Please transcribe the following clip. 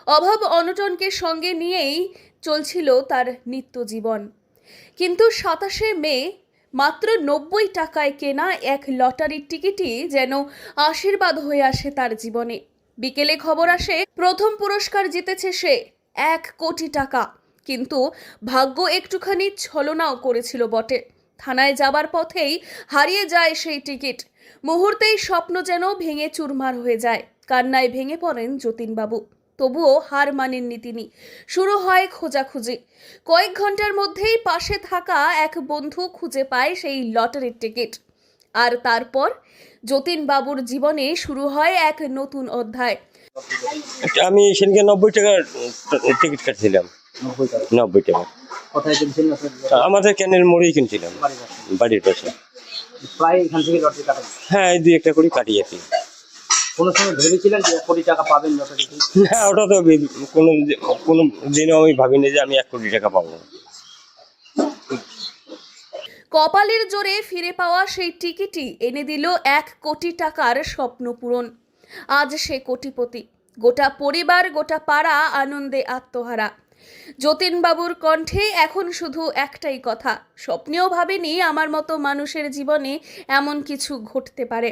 অভাব অনটনকে সঙ্গে নিয়েই চলছিল তার নিত্য জীবন। কিন্তু 27শে মে মাত্র 90 টাকায় কেনা এক লটারির টিকিটই যেন আশীর্বাদ হয়ে আসে তার জীবনে। বিকেলে খবর আসে প্রথম পুরস্কার জিতেছে সে 1 কোটি টাকা। কিন্তু ভাগ্য একটুখানি ছলনাও করেছিল বটে। থানায় যাবার পথেই হারিয়ে যায় সেই টিকিট। মুহূর্তেই স্বপ্ন যেন ভেঙে চুরমার হয়ে যায়। কান্নায় ভেঙে পড়েন যতীনবাবু। তবুও হার মানেননি তিনি। শুরু হয় খোঁজাখুঁজি। কয়েক ঘন্টার মধ্যেই পাশে থাকা এক বন্ধু খুঁজে পায় সেই লটারির টিকিট। আর তারপর যতীনবাবুর জীবনে শুরু হয় এক নতুন অধ্যায়। আমি সেদিনকে 90 টাকার টিকিট কাটছিলাম। 90 টাকা। 90 টাকা কোথায় কিনছেন লটারি? আমাদের ক্যানের মোড়েই কিনছিলাম, বাড়ির পাশে। বাড়ির পাশে। প্রায় এখান থেকে লটারি কাটেন? হ্যাঁ, এই 2-1টা করে কাটি আর কি। কোনো সময় ভেবেছিলেন যে 1 কোটি টাকা পাবেন লটারিতে? না, ওটা তো কোনো কোনো দিনও আমি ভাবিনি যে আমি 1 কোটি টাকা পাবো। কপালের জোরে ফিরে পাওয়া সেই টিকিটই এনে দিল 1 কোটি টাকার স্বপ্ন পূরণ। আজ সে কোটিপতি। গোটা পরিবার, গোটা পাড়া আনন্দে আত্মহারা। যতীনবাবুর কণ্ঠে এখন শুধু একটাই কথা, স্বপ্নেও ভাবেনি আমার মতো মানুষের জীবনে এমন কিছু ঘটতে পারে।